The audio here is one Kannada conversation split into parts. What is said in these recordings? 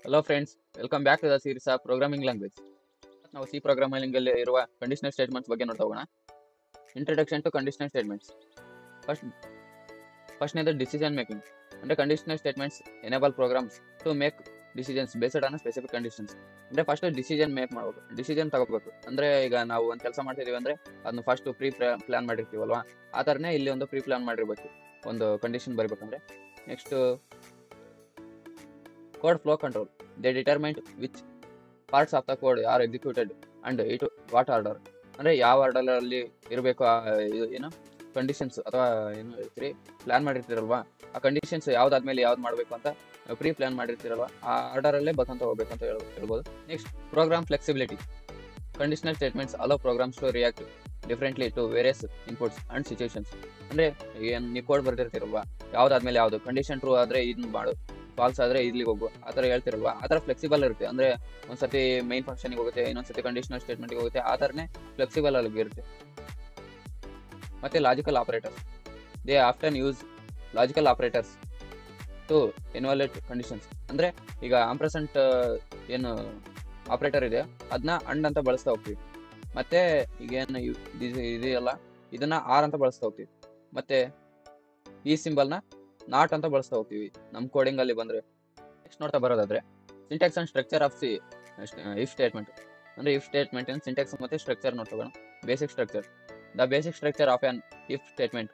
Hello friends, welcome back to the series of programming language. ನಾವು ಸಿ ಪ್ರೋಗ್ರಾಮಿಂಗ್ ಅಲ್ಲಿ ಇರುವ ಕಂಡೀಷನಲ್ ಸ್ಟೇಟ್ಮೆಂಟ್ಸ್ ಬಗ್ಗೆ ನೋಡ್ತಾ ಹೋಗೋಣ. Introduction to conditional statements. First ಫಸ್ಟ್ನೇದು ಡಿಸಿಷನ್ ಮೇಕಿಂಗ್. ಅಂದರೆ conditional statements enable programs to make decisions based on specific conditions. ಅಂದರೆ ಫಸ್ಟ್ ಡಿಸಿಷನ್ ಮೇಕ್ ಮಾಡಬೇಕು, ಡಿಸಿಷನ್ ತಗೋಬೇಕು. ಅಂದರೆ ಈಗ ನಾವು ಒಂದು ಕೆಲಸ ಮಾಡ್ತಿದ್ದೀವಿ ಅಂದರೆ ಅದನ್ನ ಫಸ್ಟ್ ಪ್ಲಾನ್ ಮಾಡಿರ್ತೀವಲ್ವಾ, ಆ ಥರನೇ ಇಲ್ಲಿ ಒಂದು ಪ್ರೀ ಪ್ಲಾನ್ ಮಾಡಿರ್ಬೇಕು ಒಂದು ಕಂಡೀಷನ್ ಬರೀಬೇಕಂದ್ರೆ. Next code flow control. They determine which parts of the code are executed and into what order. ಅಂದರೆ ಯಾವ ಆರ್ಡರಲ್ಲಿ ಇರಬೇಕು ಏನು ಕಂಡೀಷನ್ಸ್ ಅಥವಾ ಏನು ಹೇಳ್ತೀರಿ ಪ್ಲಾನ್ ಮಾಡಿರ್ತೀರಲ್ವಾ, ಆ ಕಂಡೀಷನ್ಸ್ ಯಾವ್ದಾದ್ಮೇಲೆ ಯಾವ್ದು ಮಾಡಬೇಕು ಅಂತ ಪ್ರೀ ಪ್ಲಾನ್ ಮಾಡಿರ್ತೀರಲ್ವಾ, ಆ ಆರ್ಡರಲ್ಲೇ ಬರ್ಕೊಂತ ಹೋಗ್ಬೇಕು ಅಂತ ಹೇಳ್ಬೋದು. Next program flexibility. Conditional statements allow programs to react differently to various inputs and situations. ಅಂದರೆ ಏನು ನೀವು ಕೋಡ್ ಬರ್ದಿರ್ತೀರಲ್ವಾ, ಯಾವ್ದಾದ್ಮೇಲೆ ಯಾವುದು ಕಂಡೀಷನ್ ಟ್ರೂ ಆದರೆ ಇದನ್ನ ಮಾಡು, ಫಾಲ್ಸ್ ಆದರೆ ಇಲ್ಲಿಗೆ ಹೋಗು, ಆ ಥರ ಹೇಳ್ತಿರಲ್ವಾ, ಆ ಥರ ಫ್ಲೆಕ್ಸಿಬಲ್ ಇರುತ್ತೆ. ಅಂದರೆ ಒಂದ್ಸತಿ ಮೈನ್ ಫಂಕ್ಷನ್ಗೆ ಹೋಗುತ್ತೆ, ಇನ್ನೊಂದ್ಸತಿ ಕಂಡೀಷನಲ್ ಸ್ಟೇಟ್ಮೆಂಟ್ಗೆ ಹೋಗುತ್ತೆ, ಆ ಥರನೇ ಫ್ಲೆಕ್ಸಿಬಲ್ ಆಗಿ ಇರುತ್ತೆ. ಮತ್ತು logical operators. They often use logical operators to involute conditions. ಅಂದರೆ ಈಗ ಆಂಪ್ರಸೆಂಟ್ ಏನು ಆಪರೇಟರ್ ಇದೆ ಅದನ್ನ ಅಂಡ್ ಅಂತ ಬಳಸ್ತಾ ಹೋಗ್ತೀವಿ. ಮತ್ತು ಈಗೇನು ಇದೆಯಲ್ಲ ಇದನ್ನ ಆರ್ ಅಂತ ಬಳಸ್ತಾ ಹೋಗ್ತೀವಿ. ಮತ್ತು ಈ ಸಿಂಬಲ್ನ ನಾಟ್ ಅಂತ ಬಳಸ್ತಾ ಹೋಗ್ತೀವಿ ನಮ್ಮ ಕೋಡಿಂಗ್ ಅಲ್ಲಿ ಬಂದ್ರೆ. ನೆಕ್ಸ್ಟ್ ನೋಡ್ತಾ ಬರೋದಾದ್ರೆ syntax and structure of if statement. ಅಂದ್ರೆ ಇಫ್ ಸ್ಟೇಟ್ಮೆಂಟ್ ಸಿಂಟ್ಯಾಕ್ಸ್ ಮತ್ತೆ ಸ್ಟ್ರಕ್ಚರ್ ನೋಡ್ತಾ. Basic structure. The basic structure of an if statement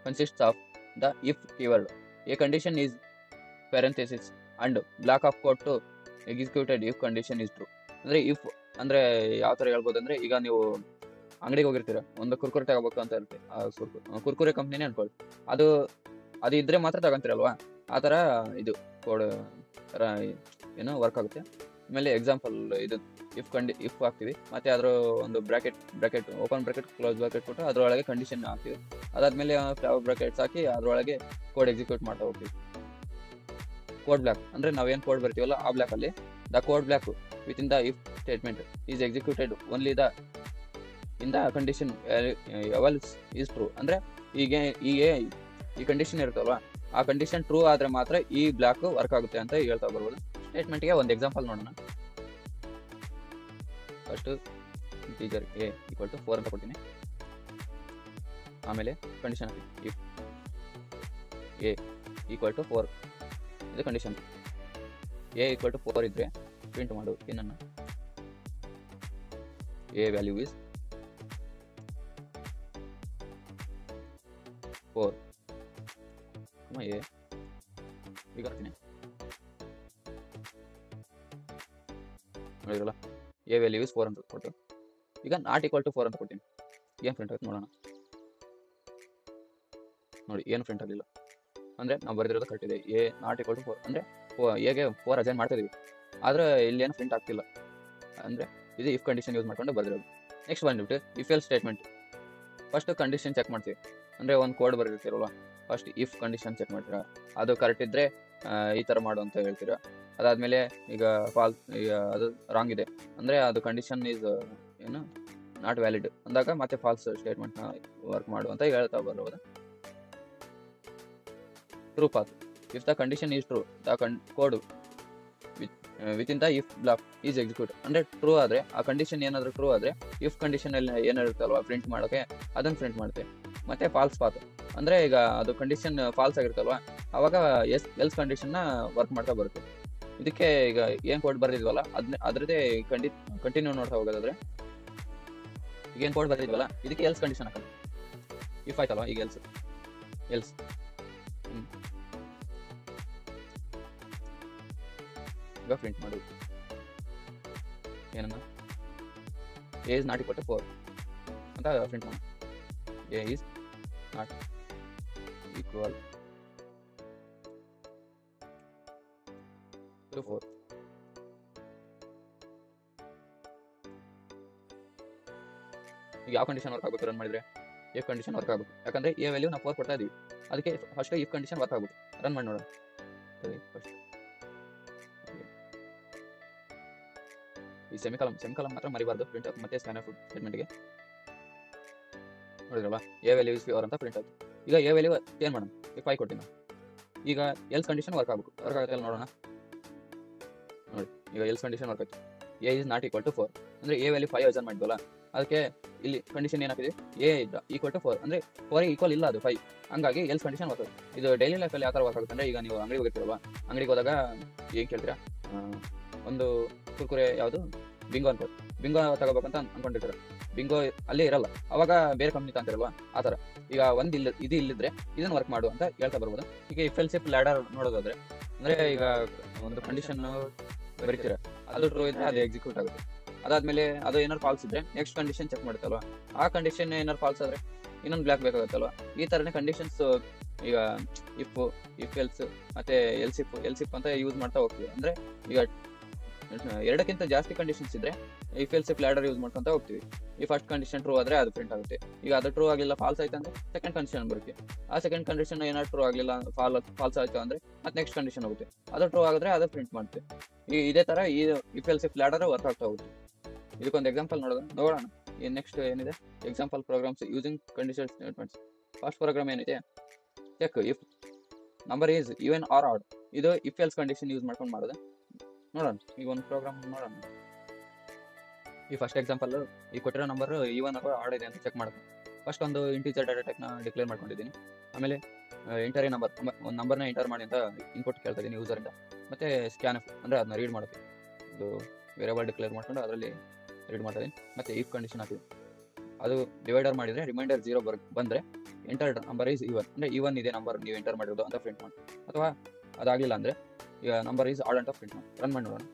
consists of the if keyword. A condition is parenthesis and block of code to executed if condition is true. ಅಂದ್ರೆ ಇಫ್ ಅಂದ್ರೆ ಯಾವ ತರ ಹೇಳ್ಬೋದು ಅಂದ್ರೆ, ಈಗ ನೀವು ಅಂಗಡಿಗೆ ಹೋಗಿರ್ತೀರ, ಒಂದು ಕುರ್ಕುರೆ ತಗೋಬೇಕು ಅಂತ ಇರುತ್ತೆ, ಕುರ್ಕುರೆ ಕಂಪ್ನಿನೇ ಅನ್ಕೊಳ್ಳಿ, ಅದು ಇದ್ರೆ ಮಾತ್ರ ತಗೊಂತೀರಲ್ವಾ, ಆ ಥರ ಇದು ಕೋಡ್ ಏನು ವರ್ಕ್ ಆಗುತ್ತೆ. ಆಮೇಲೆ ಎಕ್ಸಾಂಪಲ್ ಇದು ಇಫ್ ಹಾಕ್ತೀವಿ, ಮತ್ತೆ ಅದರ ಒಂದು bracket open bracket close bracket ಕೊಟ್ಟು ಅದರೊಳಗೆ ಕಂಡೀಷನ್ ಹಾಕ್ತೀವಿ. ಅದಾದ್ಮೇಲೆ ಫ್ಲವರ್ ಬ್ರಾಕೆಟ್ಸ್ ಹಾಕಿ ಅದರೊಳಗೆ ಕೋಡ್ ಎಕ್ಸಿಕ್ಯೂಟ್ ಮಾಡ್ತಾ ಹೋಗ್ತೀವಿ. ಕೋಡ್ ಬ್ಲಾಕ್ ಅಂದರೆ ನಾವೇನು ಕೋಡ್ ಬರ್ತೀವಲ್ಲ ಆ ಬ್ಲಾಕಲ್ಲಿ the code block within the if statement is executed only in the condition evals is true. ಅಂದರೆ ಈಗ ಈ ಕಂಡೀಷನ್ ಇರುತ್ತಲ್ವಾ, ಆ ಕಂಡೀಷನ್ ಟ್ರೂ ಆದರೆ ಮಾತ್ರ ಈ ಬ್ಲಾಕ್ ವರ್ಕ್ ಆಗುತ್ತೆ ಅಂತ ಹೇಳ್ತಾ ಬರ್ಬೋದು. ಸ್ಟೇಟ್ಮೆಂಟ್ಗೆ ಒಂದು ಎಕ್ಸಾಂಪಲ್ ನೋಡೋಣ. First integer a equal to 4 ಅಂತ ಕೊಡ್ತೀನಿ. ಆಮೇಲೆ condition if a equal to 4 ಇದು ಕಂಡೀಷನ್. ಎ ಈಕ್ವಲ್ ಟು 4 ಇದ್ರೆ ಪ್ರಿಂಟ್ ಮಾಡು ಏನನ್ನ, ಎ ವ್ಯಾಲ್ಯೂ ಇಸ್ 4. ಎ ಈಗ ಹಾಕ್ತೀನಿ ನೋಡಿದ್ರಲ್ಲ, ಎ ವ್ಯಾಲ್ಯೂ ಇಸ್ 4 ಅಂತ ಕೊಟ್ಟು ಈಗ ನಾಟ್ ಈಕ್ವಲ್ ಟು 4 ಅಂತ ಕೊಡ್ತೀನಿ. ಏನು ಪ್ರಿಂಟ್ ಆಗುತ್ತೆ ನೋಡೋಣ. ನೋಡಿ ಏನು ಪ್ರಿಂಟ್ ಆಗಲಿಲ್ಲ, ಅಂದರೆ ನಾವು ಬರೆದಿರೋದು ಕರೆಕ್ಟ್ ಇದೆ. ಎ ನಾಟ್ ಈಕ್ವಲ್ ಟು 4 ಅಂದರೆ ಎಗೆ 4 ಅಸೈನ್ ಮಾಡ್ತಾ ಇದೀವಿ, ಆದರೆ ಇಲ್ಲಿ ಏನು ಪ್ರಿಂಟ್ ಆಗ್ತಿಲ್ಲ. ಅಂದರೆ ಇದು ಇಫ್ ಕಂಡೀಷನ್ ಯೂಸ್ ಮಾಡ್ಕೊಂಡು ಬರೆದಿರೋದು. ನೆಕ್ಸ್ಟ್ ಬಂದ್ಬಿಟ್ಟು if else statement. First condition check ಮಾಡ್ತೀವಿ. ಅಂದರೆ ಒಂದು ಕೋಡ್ ಬರೆದಿರ್ತೀರಲ್ವ, ಫಸ್ಟ್ ಇಫ್ ಕಂಡೀಷನ್ ಚೆಕ್ ಮಾಡ್ತೀರಾ, ಅದು ಕರೆಕ್ಟ್ ಇದ್ದರೆ ಈ ಥರ ಮಾಡು ಅಂತ ಹೇಳ್ತೀರಾ. ಅದಾದಮೇಲೆ ಈಗ ಈಗ ಅದು ರಾಂಗ್ ಇದೆ ಅಂದರೆ ಅದು ಕಂಡೀಷನ್ ಈಸ್ ಏನು ನಾಟ್ ವ್ಯಾಲಿಡ್ ಅಂದಾಗ ಮತ್ತೆ ಫಾಲ್ಸ್ ಸ್ಟೇಟ್ಮೆಂಟ್ನ ವರ್ಕ್ ಮಾಡು ಅಂತ ಹೇಳ್ತಾ ಬರೋದು. True path. If the condition is true the code within the if block is execute. ಅಂದರೆ ಟ್ರೂ ಆದರೆ ಆ ಕಂಡೀಷನ್ ಏನಾದರೂ ಟ್ರೂ ಆದರೆ ಇಫ್ ಕಂಡೀಷನಲ್ಲಿ ಏನಿರುತ್ತಲ್ವ ಪ್ರಿಂಟ್ ಮಾಡೋಕ್ಕೆ ಅದನ್ನು ಪ್ರಿಂಟ್ ಮಾಡುತ್ತೆ. ಮತ್ತು ಫಾಲ್ಸ್ ಪಾತ್ ಅಂದರೆ ಈಗ ಅದು ಕಂಡೀಷನ್ ಫಾಲ್ಸ್ ಆಗಿರುತ್ತಲ್ವ ಆವಾಗ ಎಲ್ಸ್ ಕಂಡೀಷನ್ನ ವರ್ಕ್ ಮಾಡ್ತಾ ಬರುತ್ತೆ. ಇದಕ್ಕೆ ಈಗ ಏನು ಕೋಡ್ ಬರೆದಿದ್ವಲ್ಲ ಅದರದೇ ಕಂಟಿನ್ಯೂ ನೋಡ್ತಾ ಹೋಗೋದಾದ್ರೆ, ಈಗ ಏನು ಕೋಡ್ ಬರೆದಿದ್ವಲ್ಲ ಇದಕ್ಕೆ ಎಲ್ಸ್ ಕಂಡೀಷನ್ ಹಾಕೋದು. ಇಫ್ ಆಯ್ತಲ್ವ, ಈಗ ಎಲ್ಸ್ ಈಗ ಪ್ರಿಂಟ್ ಮಾಡು ಏನನ್ನ, a is not equal to 4 ಅಂತ ಪ್ರಿಂಟ್ ಮಾಡೋಣ. A is not equal to 4. ಈಗ ಯಾವ ಕಂಡೀಷನ್ ವರ್ಕ್ ಆಗಬೇಕು ರನ್ ಮಾಡಿದ್ರೆ, ಎಫ್ ಕಂಡೀಷನ್ ವರ್ಕ್ ಆಗಬೇಕು. ಯಾಕಂದರೆ ಎ ವ್ಯಾಲ್ಯೂ ನಾವು 4 ಕೊಡ್ತಾ ಇದೀವಿ, ಅದಕ್ಕೆ ಫಸ್ಟ್ ಇಫ್ ಕಂಡೀಷನ್ ವರ್ಕ್ ಆಗಬೇಕು. ರನ್ ಮಾಡಿ ನೋಡೋಣ. ಫಸ್ಟ್ ಈ ಸೆಮಿಕಾಲಮ್ ಮಾತ್ರ ಮರಿಬಾರ್ದು ಪ್ರಿಂಟ್ ಆಗುತ್ತೆ. ಮತ್ತೆ ಸ್ಕ್ಯಾನ್ ಸ್ಟೇಟ್ಮೆಂಟ್ಗೆ ನೋಡಿದ್ರಲ್ಲ, ಎ ವ್ಯಾಲ್ಯೂ ಇಸ್ 4 ಅಂತ ಪ್ರಿಂಟ್ ಆಗುತ್ತೆ. ಈಗ ಎ ವ್ಯಾಲ್ಯೂ ಚೇಂಜ್ ಮಾಡೋಣ, 5 ಕೊಡ್ತೀನಿ. ಈಗ ಎಲ್ಸ್ ಕಂಡೀಷನ್ ವರ್ಕ್ ಆಗಬೇಕು. ವರ್ಕ್ ಆಗುತ್ತೆ ನೋಡೋಣ. ನೋಡಿ ಈಗ ಎಲ್ಸ್ ಕಂಡೀಷನ್ ವರ್ಕ್ ಆಯ್ತು. A is not equal to 4 ಅಂದರೆ ಎ ವ್ಯಾಲ್ಯೂ 5 ಅಸೈನ್ ಮಾಡಿದ್ವಲ್ಲ, ಅದಕ್ಕೆ ಇಲ್ಲಿ ಕಂಡೀಷನ್ ಏನಾಗ್ತಿದೆ, ಎ ಈಕ್ವಲ್ ಟು 4 ಅಂದರೆ 4 ಈಕ್ವಲ್ ಇಲ್ಲ ಅದು 5, ಹಂಗಾಗಿ ಎಲ್ಸ್ ಕಂಡೀಷನ್ ವರ್ಕ್ ಆಗುತ್ತೆ. ಇದು ಡೈಲಿ ಲೈಫಲ್ಲಿ ಯಾವ ಥರ ವರ್ಕ್ ಆಗುತ್ತೆ ಅಂದರೆ, ಈಗ ನೀವು ಅಂಗಡಿಗೆ ಹೋಗಿರ್ತೀರಲ್ವ, ಅಂಗಡಿಗೆ ಹೋದಾಗ ಏನು ಕೇಳ್ತೀರಾ, ಒಂದು ಕುರ್ಕುರೆ ಯಾವುದು ಬಿಂಗೋ ಅನ್ಕೋ, ಬಿಂಗೋ ತಗೋಬೇಕಂತ ಅನ್ಕೊಂಡಿರ್ತಾರೆ, ಬಿಂಗೋ ಅಲ್ಲೇ ಇರಲ್ಲ, ಅವಾಗ ಬೇರೆ ಕಂಪ್ನಿ ತಂತಿರಲ್ವಾ, ಆ ಥರ. ಈಗ ಇದು ಇಲ್ಲಿದ್ರೆ ಇದನ್ನು ವರ್ಕ್ ಮಾಡು ಅಂತ ಹೇಳ್ತಾ ಬರ್ಬೋದು. ಈಗ ಇಫ್ ಎಲ್ಸ್ ಇಫ್ ಲ್ಯಾಡರ್ ನೋಡೋದಾದ್ರೆ, ಅಂದರೆ ಈಗ ಒಂದು ಕಂಡೀಷನ್ ಬರೀತೀರ, ಅದು ಟ್ರೂ ಇದ್ರೆ ಅದು ಎಕ್ಸಿಕ್ಯೂಟ್ ಆಗುತ್ತೆ. ಅದಾದ್ಮೇಲೆ ಅದು ಏನಾರು ಫಾಲ್ಸ್ ಇದ್ರೆ ನೆಕ್ಸ್ಟ್ ಕಂಡೀಷನ್ ಚೆಕ್ ಮಾಡುತ್ತಲ್ವಾ, ಆ ಕಂಡೀಷನ್ ಏನಾರು ಫಾಲ್ಸ್ ಆದರೆ ಇನ್ನೊಂದು ಬ್ಲಾಕ್ ಬೇಕಾಗುತ್ತಲ್ವಾ. ಈ ಥರನೇ ಕಂಡೀಷನ್ಸ್ ಈಗ ಇಫ್ ಎಲ್ಸ್ ಮತ್ತೆ ಎಲ್ಸಿಪ್ ಅಂತ ಯೂಸ್ ಮಾಡ್ತಾ ಹೋಗ್ತೀವಿ. ಅಂದರೆ ಈಗ ಎರಡಕ್ಕಿಂತ ಜಾಸ್ತಿ ಕಂಡೀಷನ್ಸ್ ಇದ್ರೆ if else if ladder use ಮಾಡ್ಕೊಂತ ಹೋಗ್ತೀವಿ. ಈ ಫಸ್ಟ್ ಕಂಡೀಷನ್ ಟ್ರೂ ಆದರೆ ಅದು ಪ್ರಿಂಟ್ ಆಗುತ್ತೆ. ಈಗ ಅದು ಟ್ರೂ ಆಗಲಿಲ್ಲ, ಫಾಲ್ಸ್ ಆಯ್ತು ಅಂದರೆ ಸೆಕೆಂಡ್ ಕಂಡೀಷನ್ ಬರುತ್ತೆ. ಆ ಸೆಕೆಂಡ್ ಕಂಡೀಷನ್ ಏನಾದ್ರು ಟ್ರೂ ಆಗಲಿಲ್ಲ, ಫಾಲ್ಸ್ ಆಯ್ತು ಅಂದರೆ ಮತ್ತೆ ನೆಕ್ಸ್ಟ್ ಕಂಡೀಷನ್ ಹೋಗುತ್ತೆ. ಅದು ಟ್ರೂ ಆಗಿದ್ರೆ ಅದು ಪ್ರಿಂಟ್ ಮಾಡುತ್ತೆ. ಇದೇ ಥರ ಈ if else if ladder work ಆಗ್ತಾ ಹೋಗುತ್ತೆ. ಇದಕ್ಕೊಂದು ಎಕ್ಸಾಂಪಲ್ ನೋಡೋಣ. ನೆಕ್ಸ್ಟ್ ಏನಿದೆ, example programs using conditional statements. First program ಏನಿದೆ, check if number is even or odd. ಇದು ಇಫ್ ಎಲ್ಸ್ ಕಂಡೀಷನ್ ಯೂಸ್ ಮಾಡ್ಕೊಂಡು ಮಾಡೋದು. ನೋಡೋಣ, ಈಗ ಒಂದು ಪ್ರೋಗ್ರಾಮ್ ನೋಡೋಣ. ಈ ಫಸ್ಟ್ ಎಕ್ಸಾಂಪಲ್, ಈ ಕೊಟ್ಟಿರೋ ನಂಬರ್ ಈವನ್ ಅಥವಾ ಆಡ್ ಇದೆ ಅಂತ ಚೆಕ್ ಮಾಡೋದು. ಫಸ್ಟ್ ಒಂದು ಇಂಟೀಜರ್ ಡಾಟಾ ಟೈಪ್ನ ಡಿಕ್ಲೇರ್ ಮಾಡ್ಕೊಂಡಿದ್ದೀನಿ. ಆಮೇಲೆ ಎಂಟರ್ ಎ ನಂಬರ್, ಒಂದು ನಂಬರ್ನ ಎಂಟರ್ ಮಾಡಿ ಅಂತ ಇನ್ಪುಟ್ ಕೇಳ್ತಾ ಇದ್ದೀನಿ ಯೂಸರಿಂದ. ಮತ್ತು ಸ್ಕ್ಯಾನ್ಎಫ್ ಅಂದರೆ ಅದನ್ನ ರೀಡ್ ಮಾಡುತ್ತೆ. ಇದು ವೇರಿಯಬಲ್ ಡಿಕ್ಲೇರ್ ಮಾಡ್ಕೊಂಡು ಅದರಲ್ಲಿ ರೀಡ್ ಮಾಡ್ತಾ ಇದ್ದೀನಿ. ಮತ್ತು ಇಫ್ ಕಂಡೀಷನ್ ಹಾಕಿದೆ, ಅದು ಡಿವೈಡರ್ ಮಾಡಿದರೆ ರಿಮೈಂಡರ್ 0 ಬಂದರೆ ಎಂಟರ್ಡ್ ನಂಬರ್ ಈಸ್ ಈವನ್, ಅಂದರೆ ಈವನ್ ಇದೆ ನಂಬರ್ ನೀವು ಎಂಟರ್ ಮಾಡಿರೋದು ಅಂತ ಪ್ರಿಂಟ್ ಮಾಡಿ. ಅಥವಾ ಅದಾಗಲಿಲ್ಲ ಅಂದರೆ ಈಗ ನಂಬರ್ ಈಸ್ ಆಡ್ ಅಂತ ಪ್ರಿಂಟ್ ಮಾಡಿ. ರನ್ ಮಾಡಿ ನೋಡೋಣ.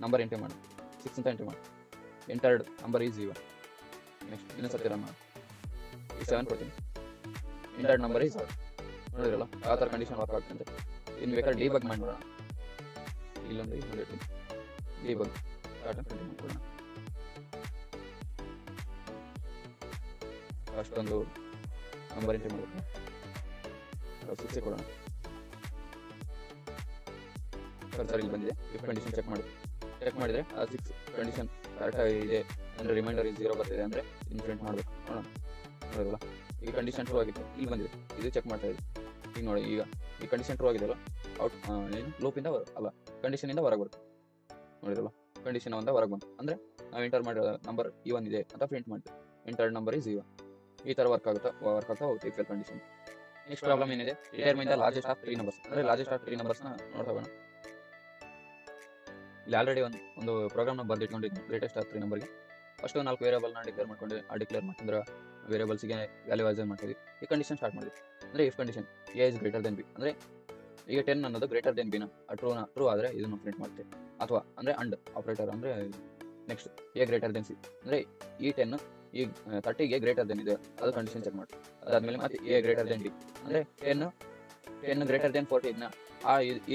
ನಂಬರ್ ಎಂಟ್ರಿ ಮಾಡಿ 6 ಅಂತ ಎಂಟ್ರಿ ಮಾಡಿ, entered number is even. Next ಇನ್ನೊಂದ್ಸತಿ ರನ್ ಮಾಡಿ, ಈ 7 ಕೊಡ್ತೀನಿ, ಎಂಟರ್ಡ್ ನಂಬರ್ ಈಸ್ ಆಡ್. ನೋಡಿರಲ್ಲ ಯಾವ ಥರ ಕಂಡೀಷನ್ ವರ್ಕ್ ಆಗ್ತದೆ ಅಂತ. ಇನ್ನು ಬೇಕಾದ್ರೆ ಡಿಬಗ್ ಮಾಡಿ ನೋಡೋಣ. ಇಲ್ಲೊಂದು ಇರ್ತೀನಿ, ಡಿಬಗ್ ಸ್ಟಾರ್ಟ್ ಅಂತ ಮಾಡ್ಕೊಳ್ಳೋಣ. ಅಷ್ಟೊಂದು ನಂಬರ್ ಎಂಟ್ರಿ ಮಾಡಬೇಕು, 6 ಕೊಡೋಣ. ಸರಿ, ಇಲ್ಲಿ ಬಂದಿದೆ. ಇಫ್ ಕಂಡೀಷನ್ ಚೆಕ್ ಮಾಡಿದರೆ ಆ 6 ಕಂಡೀಷನ್ ಕರೆಕ್ಟಾಗಿ ಇದೆ ಅಂದರೆ ರಿಮೈಂಡರ್ ಈಸ್ 0 ಬರ್ತಿದೆ ಅಂದರೆ ಇನ್ನು ಪ್ರಿಂಟ್ ಮಾಡಬೇಕು. ನೋಡೋದಲ್ಲ, ಈಗ ಕಂಡೀಷನ್ ಟ್ರೂ ಆಗಿತ್ತು, ಇಲ್ಲಿ ಬಂದಿದೆ, ಇದು ಚೆಕ್ ಮಾಡ್ತಾ ಇದೆ. ಈಗ ನೋಡಿ, ಈಗ ಈ ಕಂಡೀಷನ್ ಟ್ರೂ ಆಗಿದೆಯಲ್ಲ, ಏನು ಲೂಪಿಂದ ಅಲ್ಲ ಕಂಡೀಷನಿಂದ ಹೊರಗೆ ಬರುತ್ತೆ. ನೋಡಿರಲ್ಲ, ಕಂಡೀಷನ್ ಒಂದು ಹೊರಗೆ ಬಂತು ಅಂದರೆ ನಾವು ಎಂಟರ್ ಮಾಡಿರೋ ನಂಬರ್ ಈವನ್ ಇದೆ ಅಂತ ಪ್ರಿಂಟ್ ಮಾಡ್ತೀವಿ. Entered number is even. ಈ ಥರ ವರ್ಕ್ ಆಗ್ತಾ ಹೋಗುತ್ತೆ if else condition. Next problem ಏನಿದೆ, determine the largest of 3 numbers. ಅಂದರೆ ಲಾರ್ಜೆಸ್ಟ್ ಆಫ್ 3 ನಂಬರ್ಸ್ನ ನೋಡ್ತಾ ಹೋಗೋಣ. ಇಲ್ಲಿ ಆಲ್ರೆಡಿ ಒಂದು ಪ್ರೋಗ್ರಾಮ್ನ ಬರೆದಿಟ್ಕೊಂಡಿದ್ದೀನಿ ಗ್ರೇಟೆಸ್ಟ್ ಆಫ್ 3 ನಂಬರ್ಗೆ. ಫಸ್ಟು 4 ವೇರಿಯಬಲ್ನ ಡಿಕ್ಲೇರ್ ಮಾಡ್ಕೊಂಡ್ರೆ ವೇರಿಯಬಲ್ಸ್ಗೆ ವ್ಯಾಲ್ಯೂ ಅಸೈನ್ ಮಾಡ್ತೀವಿ. ಈ ಕಂಡೀಷನ್ ಸ್ಟಾರ್ಟ್ ಮಾಡಿದ್ವಿ. ಅಂದರೆ if condition A is greater than B, ಅಂದರೆ ಈಗ 10 ಅನ್ನೋದು ಗ್ರೇಟರ್ ದೆನ್ ಬಿನ ಟ್ರೂ ಆದರೆ ಇದನ್ನು ಪ್ರಿಂಟ್ ಮಾಡ್ತೀವಿ. ಅಥವಾ ಅಂದರೆ ಅಂಡ್ ಆಪರೇಟರ್, ಅಂದರೆ next A greater than C, ಅಂದರೆ ಈ 10 ಈ 30ಗೆ ಗ್ರೇಟರ್ ದೆನ್ ಇದೆ, ಅದು ಕಂಡೀಷನ್ ಚೆಕ್ ಮಾಡಿ. ಅದಾದಮೇಲೆ ಮತ್ತೆ ಎ ಗ್ರೇಟರ್ ದೆನ್ ಡಿ, ಅಂದರೆ 10 ಗ್ರೇಟರ್ ದೆನ್ 40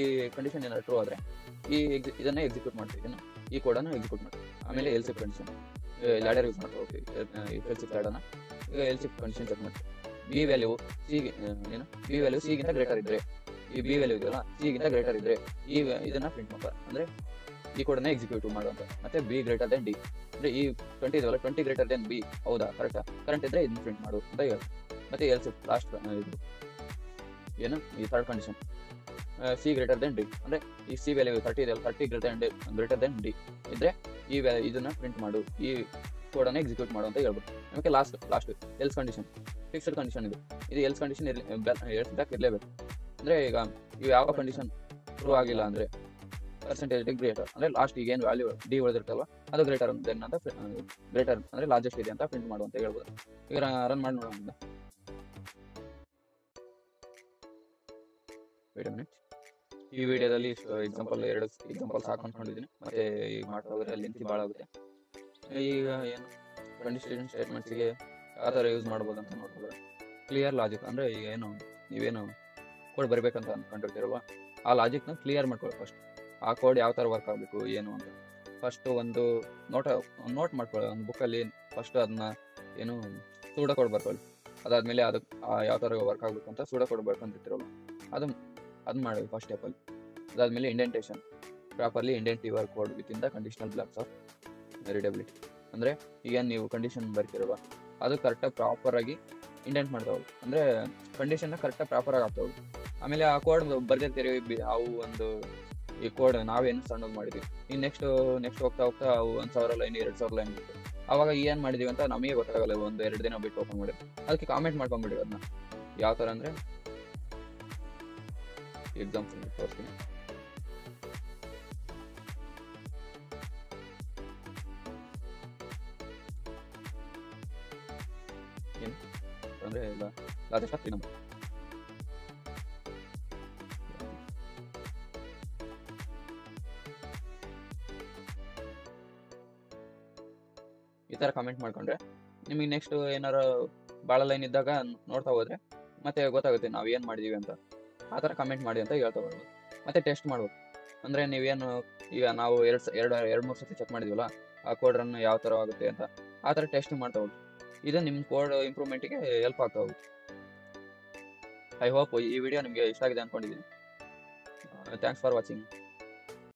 ಈ ಕಂಡೀಷನ್ ಏನಾದ್ರು ಟ್ರೂ ಆದರೆ ಇದನ್ನು ಎಕ್ಸಿಕ್ಯೂಟ್ ಮಾಡ್ತೀವಿ. ಈ ಕೋಡನ್ನು ಎಕ್ಸಿಕ್ಯೂಟ್ ಮಾಡ್ತೀವಿ. ಆಮೇಲೆ else if condition ladder use ಮಾಡ್ತಾ ಹೋಗ್ತೀವಿ. ಎಲ್ಸ್ ಇಫ್ ಲ್ಯಾಡರ್ನ ಈಗ ಎಲ್ಸ್ ಇಫ್ ಕಂಡೀಷನ್ ಚೆಕ್ ಮಾಡ್ತೀವಿ. ಬಿ ವ್ಯಾಲ್ಯೂ ಸಿಗಿಂತ ಗ್ರೇಟರ್ ಇದ್ದರೆ, ಈ ಬಿ ವ್ಯಾಲ್ಯೂ ಇದೆಯಲ್ಲ ಸಿಗಿಂತ ಗ್ರೇಟರ್ ಇದ್ದರೆ ಇದನ್ನು ಪ್ರಿಂಟ್ ಮಾಡ್ತಾರೆ, ಅಂದರೆ ಈ ಕೋಡನ್ನು ಎಕ್ಸಿಕ್ಯೂಟ್ ಮಾಡುವಂತ. ಮತ್ತೆ ಬಿ ಗ್ರೇಟರ್ ದೆನ್ ಡಿ, ಅಂದರೆ ಈ 20 ಇದೆಯಲ್ಲ 20 ಗ್ರೇಟರ್ ದೆನ್ ಬಿ, ಹೌದಾ ಕರೆಕ್ಟ್ ಇದ್ದರೆ ಇದನ್ನು ಪ್ರಿಂಟ್ ಮಾಡು ಅಂತ ಹೇಳಿ. ಮತ್ತೆ ಎಲ್ಸ್ ಇಫ್ ಲಾಸ್ಟ್ ಇದು ಏನು, ಈ third condition C greater than D, ಅಂದರೆ ಈ ಸಿ ವ್ಯಾಲ್ಯೂ 30 ಇದೆಯಲ್ಲ 30 ಗ್ರೇಟರ್ ದೆನ್ ಡಿ ಇದ್ದರೆ ಇದನ್ನು ಪ್ರಿಂಟ್ ಮಾಡು, ಈ ಕೋಡನ್ನು ಎಕ್ಸಿಕ್ಯೂಟ್ ಮಾಡು ಅಂತ ಹೇಳ್ಬೋದು. ನಮಗೆ last else condition fixed condition ಇದು ಎಲ್ಸ್ ಕಂಡೀಷನ್ ಇರಲೇಬೇಕು. ಅಂದರೆ ಈಗ ಇವು ಯಾವ ಕಂಡೀಷನ್ ಟ್ರೂ ಆಗಿಲ್ಲ ಅಂದರೆ ಪರ್ಸೆಂಟೇಜ್ ಗ್ರೇಟರ್, ಅಂದರೆ ಲಾಸ್ಟ್ ಈಗ ಏನು ವ್ಯಾಲ್ಯೂ ಡಿ ಉಳಿದಿರ್ತಲ್ವ ಅದು ಗ್ರೇಟರ್ ದೆನ್ ಅಂತ, ಗ್ರೇಟರ್ ಅಂದರೆ ಲಾರ್ಜೆಸ್ಟ್ ಇದೆ ಅಂತ ಪ್ರಿಂಟ್ ಮಾಡು ಅಂತ ಹೇಳ್ಬೋದು. ಈಗ ರನ್ ಮಾಡಿ ನೋಡೋಣ. Wait a minute. ಈ ವಿಡಿಯೋದಲ್ಲಿ ಎಕ್ಸಾಂಪಲ್ 2 ಎಕ್ಸಾಂಪಲ್ಸ್ ಹಾಕೊಂಡಿದ್ದೀನಿ, ಮತ್ತೆ ಈಗ ಮಾಡ್ತಾ ಹೋದರೆ ಲೆಂತಿ ಭಾಳ ಆಗುತ್ತೆ. ಈಗ ಏನು ಕಂಡೀಷನ್ ಸ್ಟೇಟ್ಮೆಂಟ್ಸಿಗೆ ಯಾವ ಥರ ಯೂಸ್ ಮಾಡ್ಬೋದು ಅಂತ ನೋಡ್ಬೋದು. ಕ್ಲಿಯರ್ ಲಾಜಿಕ್, ಅಂದರೆ ಈಗ ನೀವೇನು ಕೋಡ್ ಬರಬೇಕಂತ ಅಂದ್ಕೊಂಡಿರ್ತೀರಲ್ವ, ಆ ಲಾಜಿಕ್ನ ಕ್ಲಿಯರ್ ಮಾಡ್ಕೊಳ್ಳಿ. ಫಸ್ಟ್ ಆ ಕೋಡ್ ಯಾವ ಥರ ವರ್ಕ್ ಆಗಬೇಕು ಏನು ಅಂತ ಫಸ್ಟು ಒಂದು ನೋಟ್ ಮಾಡ್ಕೊಳ್ಳಿ ಒಂದು ಬುಕ್ಕಲ್ಲಿ. ಫಸ್ಟು ಅದನ್ನ ಏನು ಸೂಡೋ ಕೋಡ್ ಬರ್ಕೊಳ್ಳಿ. ಅದಾದಮೇಲೆ ಅದಕ್ಕೆ ಯಾವ ಥರ ವರ್ಕ್ ಆಗಬೇಕು ಅಂತ ಸೂಡೋ ಕೋಡ್ ಬರ್ಕೊಂತಿರ್ತಿರಲ್ಲ, ಅದನ್ನ ಮಾಡಿ ಫಸ್ಟ್ ಸ್ಟೆಪ್ಪಲ್ಲಿ. ಅದಾದಮೇಲೆ indentation, properly indent your code within the conditional blocks of readability. ಅಂದರೆ ಈಗ ನೀವು ಕಂಡೀಷನ್ ಬರ್ತಿರಲ್ವ ಅದು ಕರೆಕ್ಟಾಗಿ ಪ್ರಾಪರಾಗಿ ಇಂಡೆಂಟ್ ಮಾಡ್ತಾ ಹೋಗಿ, ಅಂದರೆ ಕಂಡೀಷನ್ನ ಕರೆಕ್ಟಾಗಿ ಪ್ರಾಪರಾಗಿ ಆಗ್ತಾ ಹೋಗಿ. ಆಮೇಲೆ ಆ ಕೋಡ್ ಬರ್ದಿರ್ತೀರಿ, ಅವು ಒಂದು ಈ ಕೋಡ್ ನಾವೇನು ಸಣ್ಣದು ಮಾಡಿದ್ವಿ. ಈಗ ನೆಕ್ಸ್ಟ್ ಹೋಗ್ತಾ ಹೋಗ್ತಾ ಅವು 1,000 ಲೈನ್ 2,000 ಲೈನ್ ಬಿಟ್ಟು ಅವಾಗ ಏನು ಮಾಡಿದೀವಿ ಅಂತ ನಮಗೆ ಗೊತ್ತಾಗಲ್ಲ. 1-2 ದಿನ ಬಿಟ್ಟು ಓಪನ್ ಮಾಡಿದ್ವಿ. ಅದಕ್ಕೆ ಕಾಮೆಂಟ್ ಮಾಡ್ಕೊಂಬಿಡಿ ಅದನ್ನ. ಯಾವ ಥರ ಅಂದರೆ ಎಕ್ಸಾಂಪಲ್ ತೋರಿಸ್ತೀನಿ. ಏನು ಅಂದರೆ ಲಾರ್ಜೆಸ್ಟ್ ಆಫ್ ನಂಬರ್ ಈ ಥರ ಕಮೆಂಟ್ ಮಾಡ್ಕೊಂಡ್ರೆ ನಿಮಗೆ ನೆಕ್ಸ್ಟ್ ಏನಾರು ಭಾಳ ಲೈನ್ ಇದ್ದಾಗ ನೋಡ್ತಾ ಹೋದರೆ ಮತ್ತೆ ಗೊತ್ತಾಗುತ್ತೆ ನಾವು ಏನು ಮಾಡಿದೀವಿ ಅಂತ. ಆ ಥರ ಕಮೆಂಟ್ ಮಾಡಿ ಅಂತ ಹೇಳ್ತಾ ಬರ್ಬೋದು. ಮತ್ತು ಟೆಸ್ಟ್ ಮಾಡ್ಬೇಕು. ಅಂದರೆ ನೀವೇನು ಈಗ ನಾವು 2-3 ಸತಿ ಚೆಕ್ ಮಾಡಿದ್ವಲ್ಲ, ಆ ಕೋಡ್ ರನ್ ಯಾವ ಥರ ಆಗುತ್ತೆ ಅಂತ. ಆ ಥರ ಟೆಸ್ಟ್ ಮಾಡ್ತಾ ಹೋಗಿ. ಇದು ನಿಮ್ಮ ಕೋಡ್ ಇಂಪ್ರೂವ್ಮೆಂಟಿಗೆ ಹೆಲ್ಪ್ ಆಗ್ತಾ ಹೋಗುತ್ತೆ. ಐ ಹೋಪ್ ಈ ವಿಡಿಯೋ ನಿಮಗೆ ಇಷ್ಟ ಆಗಿದೆ ಅಂದ್ಕೊಂಡಿದ್ದೀನಿ. Thanks for watching.